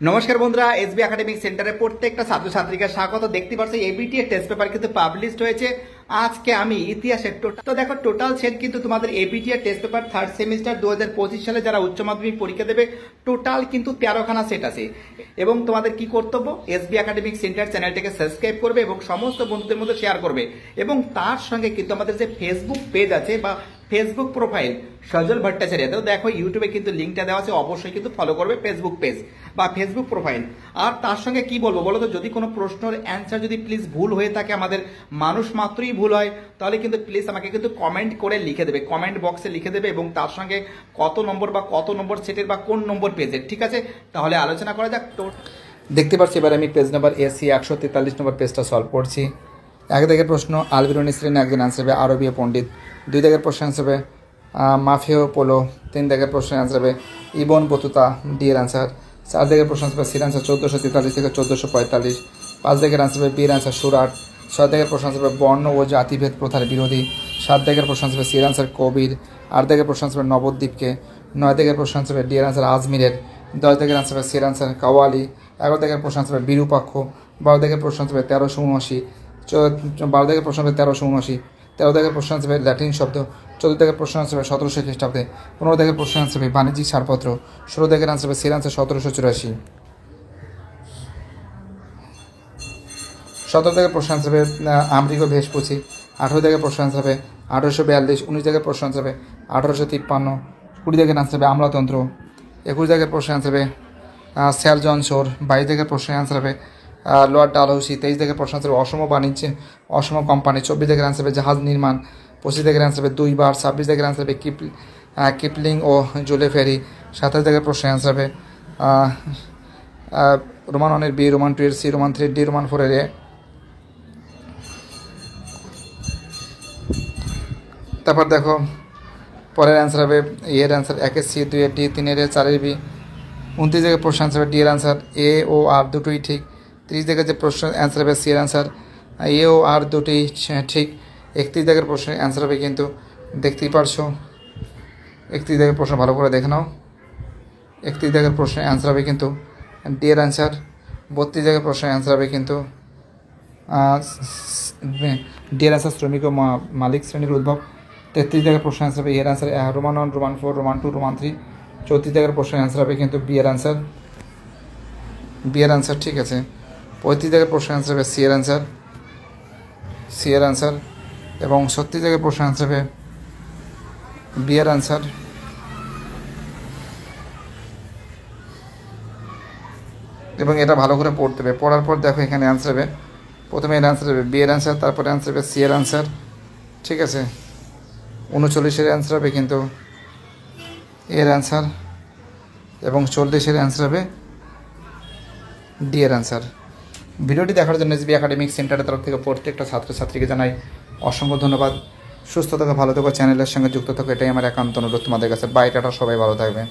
নমস্কার বন্ধুরা, SB academic সেন্টারে প্রত্যেকটা ছাত্রছাত্রীকে স্বাগত। দেখতে পাচ্ছ এবিটি এর টেস্ট পেপার কিন্তু পাবলিশড হয়েছে। আজকে আমি ইতিহাসের টোটাল সেট কিন্তু তোমাদের এবিটি এর টেস্ট পেপার থার্ড সেমিস্টার 2025 সালে যারা উচ্চ মাধ্যমিক পরীক্ষা দেবে টোটাল কিন্তু 13খানা সেট আছে। এবং তোমাদের কি কর্তব্য, এসবি একাডেমিক সেন্টার চ্যানেলটাকে সাবস্ক্রাইব করবে এবং সমস্ত বন্ধুদের মধ্যে শেয়ার করবে। এবং তার সঙ্গে কিন্তু আমাদের যে ফেসবুক পেজ আছে বা ফেসবুক প্রোফাইল সজল ভট্টাচার্য, তো দেখো ইউটিউবে কিন্তু লিঙ্কটা দেওয়া আছে, অবশ্যই কিন্তু ফলো করবে ফেসবুক পেজ বা ফেসবুক প্রোফাইল। আর তার সঙ্গে কি বলবো বলো তো, যদি কোনো প্রশ্নের অ্যান্সার যদি প্লিজ ভুল হয়ে থাকে, আমাদের মানুষ মাত্রই ভুল হয়, তাহলে কিন্তু প্লিজ আমাকে কিন্তু কমেন্ট করে লিখে দেবে, কমেন্ট বক্সে লিখে দেবে এবং তার সঙ্গে কত নম্বর সেটের বা কোন নম্বর পেজের, ঠিক আছে? তাহলে আলোচনা করা যাক। তো দেখতে পাচ্ছি এবার আমি পেজ নাম্বার এসি 143 নম্বর পেজটা সলভ করছি। এক দাগের প্রশ্ন, আলবিরুনি শ্রেণী একজন অ্যান্সার হবে আরবীয় পণ্ডিত। দুই দাগের প্রশ্ন অ্যান্সার হবে মাফিও পোলো। তিন দাগের প্রশ্ন অ্যান্সার হবে ইবন বতুতা, ডি এর অ্যান্সার। চার দাগের প্রশ্ন অ্যান্সার সির অ্যান্সার 1443 থেকে 1445। পাঁচ দাগের অ্যান্সার হবে বির অ্যান্সার সুরাট। ছয় দাগের প্রশ্ন অ্যান্সার হবে বর্ণ ও জাতিভেদ প্রথার বিরোধী। সাত দাগের প্রশ্ন অ্যান্সার হবে সির অ্যান্সার কবির। আট দাগের প্রশ্ন অ্যান্সার হবে নবদ্বীপকে। নয় দাগের প্রশ্ন অ্যান্সার হবে ডি এর অ্যান্সার আজমিরের। 10 দাগের অ্যান্সার হবে সির অ্যান্সার কাওয়ালি। 11 দাগের প্রশ্ন অ্যান্সার হবে বিরূপাক্ষ। 12 দাগের প্রশ্ন অ্যান্সার হবে 1379। 12 দাগের প্রশ্ন হবে 1379। 13 দাগের প্রশ্ন অ্যান্সার হবে ল্যাটিন শব্দ। 14 দাগের প্রশ্ন অ্যান্সার হবে 1700 খ্রিস্টাব্দে। 15 দাগের প্রশ্ন অ্যান্সার হবে বাণিজ্যিক ছাড়পত্র। 16 দাগের অ্যান্সার হবে সির অ্যান্সার 1784। 17 দাগের প্রশ্ন অ্যান্সার হবে আমেরিকা ভেষপুচি। 18 দাগের প্রশ্ন অ্যান্সার হবে 1842। 19 দাগের প্রশ্ন অ্যান্সার হবে 1853। 20 দাগের অ্যান্সার হবে আমলাতন্ত্র। 21 দাগের প্রশ্ন অ্যান্সার হবে স্যার জন শোর। 22 দাগের প্রশ্ন অ্যান্সার হবে লর্ড ডালহৌসি। 23 দাগের প্রশ্ন অ্যান্সার হবে অসম বাণিজ্য, অসম কোম্পানি। 24 দাগের অ্যান্সার হবে জাহাজ নির্মাণ। 25 দাগের অ্যান্সার হবে দুইবার। 26 দাগের অ্যান্সার হবে কিপলিং ও জুলে ফেরি। 27 দাগের প্রশ্ন অ্যান্সার হবে রোমান 1 এর বি, রোমান 2 এর সি, রোমান 3 এর ডি, রোমান 4 এর এ। তারপর দেখো পরের অ্যান্সার হবে এর অ্যান্সার 1 এর সি, 2 এর ডি, 3 এর এ, 4 এর বি। 29 দাগের প্রশ্ন অ্যান্সার হবে ডি এর অ্যান্সার এ ও আর দুটোই ঠিক। 30 দাগের যে প্রশ্ন অ্যান্সার হবে সি এর অ্যান্সার এ ও আর দুটোই ঠিক। 31 দাগের প্রশ্নের অ্যান্সার হবে কিন্তু দেখতেই পারছো, 31 দাগের প্রশ্ন ভালো করে দেখে নাও। 31 দাগের প্রশ্নের অ্যান্সার হবে কিন্তু ডি এর অ্যান্সার। 32 দাগের প্রশ্নের অ্যান্সার হবে কিন্তু ডি এর অ্যান্সার শ্রমিক ও মালিক শ্রেণীর উদ্ভব। 33 দাগের প্রশ্নের অ্যান্সার হবে এর answer Roman 1, Roman 4, Roman 2, Roman 3। 34 দাগের প্রশ্নের অ্যান্সার হবে কিন্তু বি এর অ্যান্সার, বি এর অ্যান্সার, ঠিক আছে। 35 দাগের প্রশ্নের অ্যান্সার হবে সি এর অ্যান্সার, সি এর অ্যান্সার। এবং 36 দাগের প্রশ্নের অ্যান্সার হবে বি এর অ্যান্সার। এবং এটা ভালো করে পড়তে হবে। পড়ার পর দেখো এখানে অ্যান্সার হবে, প্রথমে এর অ্যান্সার হবে বি এর অ্যান্সার, তারপরে অ্যান্সার হবে সি এর অ্যান্সার, ঠিক আছে। 39-এর অ্যান্সার হবে কিন্তু এর অ্যান্সার এবং 40-এর অ্যান্সার হবে ডি এর অ্যান্সার। ভিডিওটি দেখার জন্য এসবি একাডেমিক সেন্টারের তরফ থেকে প্রত্যেকটা ছাত্রছাত্রীকে জানাই অসংখ্য ধন্যবাদ। সুস্থ থাকো, ভালো থাকো, চ্যানেলের সঙ্গে যুক্ত থাকো, এটাই আমার একান্ত অনুরোধ তোমাদের কাছে। বাই, টাটা, সবাই ভালো থাকবে।